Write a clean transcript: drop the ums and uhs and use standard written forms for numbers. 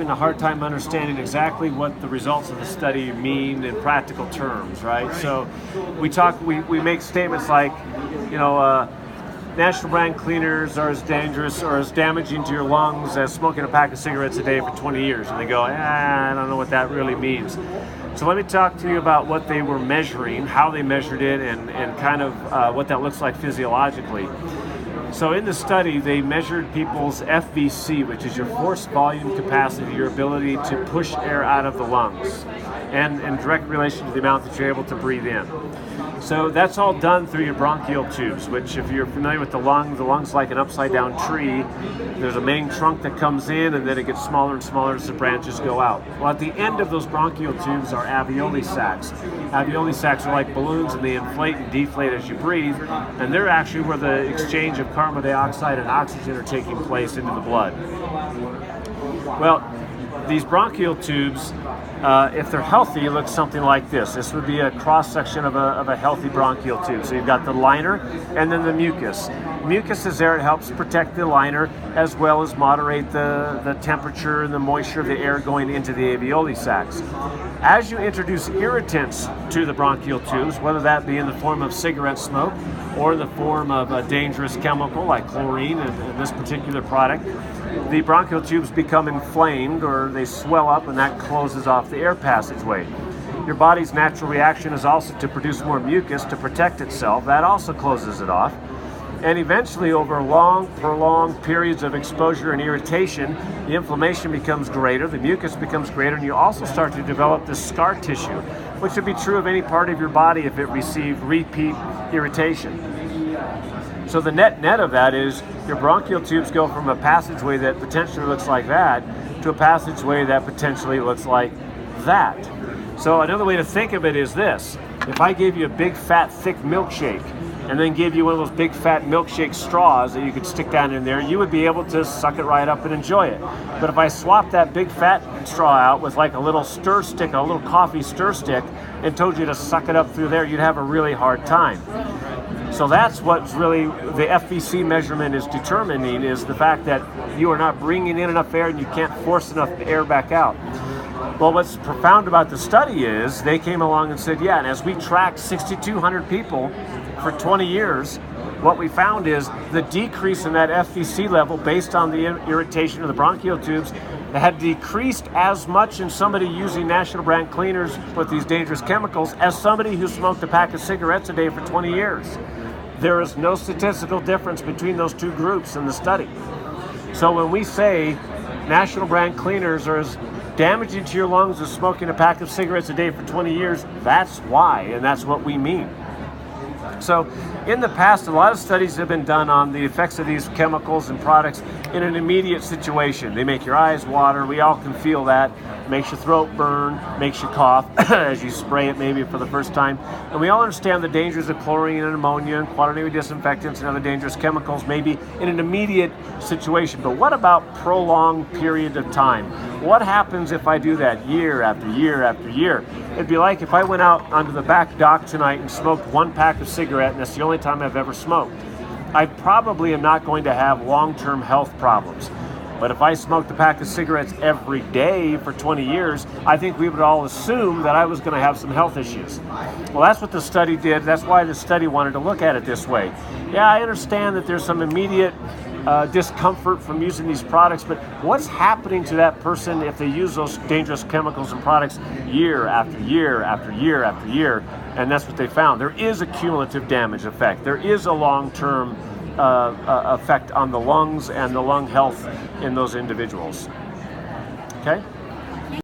a hard time understanding exactly what the results of the study mean in practical terms, right? So we make statements like, national brand cleaners are as dangerous or as damaging to your lungs as smoking a pack of cigarettes a day for 20 years. And they go, I don't know what that really means. So let me talk to you about what they were measuring, how they measured it, and kind of what that looks like physiologically. So in the study, they measured people's FVC, which is your forced volume capacity, your ability to push air out of the lungs, and in direct relation to the amount that you're able to breathe in. So that's all done through your bronchial tubes, which if you're familiar with the lung's like an upside down tree. There's a main trunk that comes in and then it gets smaller and smaller as the branches go out. Well, at the end of those bronchial tubes are alveoli sacs. Alveoli sacs are like balloons and they inflate and deflate as you breathe, and they're actually where the exchange of carbon dioxide and oxygen are taking place into the blood. Well, these bronchial tubes, if they're healthy, look something like this. This would be a cross-section of a healthy bronchial tube. So you've got the liner and then the mucus. Mucus is there, it helps protect the liner as well as moderate the temperature and the moisture of the air going into the alveoli sacs. As you introduce irritants to the bronchial tubes, whether that be in the form of cigarette smoke or in the form of a dangerous chemical like chlorine in this particular product, the bronchial tubes become inflamed or they swell up, and that closes off the air passageway. Your body's natural reaction is also to produce more mucus to protect itself. That also closes it off. And eventually, over long, prolonged periods of exposure and irritation, the inflammation becomes greater, the mucus becomes greater, and you also start to develop this scar tissue, which would be true of any part of your body if it received repeat irritation. So the net of that is your bronchial tubes go from a passageway that potentially looks like that to a passageway that potentially looks like that. So another way to think of it is this. If I gave you a big, fat, thick milkshake and then gave you one of those big, fat milkshake straws that you could stick down in there, you would be able to suck it right up and enjoy it. But if I swapped that big, fat straw out with like a little stir stick, a little coffee stir stick, and told you to suck it up through there, you'd have a really hard time. So that's what's really the FVC measurement is determining, is the fact that you are not bringing in enough air and you can't force enough air back out. Well, what's profound about the study is they came along and said, and as we tracked 6,200 people for 20 years, what we found is the decrease in that FVC level based on the irritation of the bronchial tubes had decreased as much in somebody using national brand cleaners with these dangerous chemicals as somebody who smoked a pack of cigarettes a day for 20 years. There is no statistical difference between those two groups in the study. So when we say national brand cleaners are as damaging to your lungs as smoking a pack of cigarettes a day for 20 years, that's why, and that's what we mean. So in the past, a lot of studies have been done on the effects of these chemicals and products in an immediate situation. They make your eyes water. We all can feel that. Makes your throat burn, makes you cough as you spray it maybe for the first time. And we all understand the dangers of chlorine and ammonia and quaternary disinfectants and other dangerous chemicals maybe in an immediate situation. But what about prolonged period of time? What happens if I do that year after year after year? It'd be like if I went out onto the back dock tonight and smoked one pack of cigarette, and that's the only time I've ever smoked. I probably am not going to have long-term health problems. But if I smoked a pack of cigarettes every day for 20 years, I think we would all assume that I was going to have some health issues. Well, that's what the study did. That's why the study wanted to look at it this way. Yeah, I understand that there's some immediate discomfort from using these products, but what's happening to that person if they use those dangerous chemicals and products year after year after year after year? And that's what they found. There is a cumulative damage effect. There is a long-term effect on the lungs and the lung health in those individuals. Okay?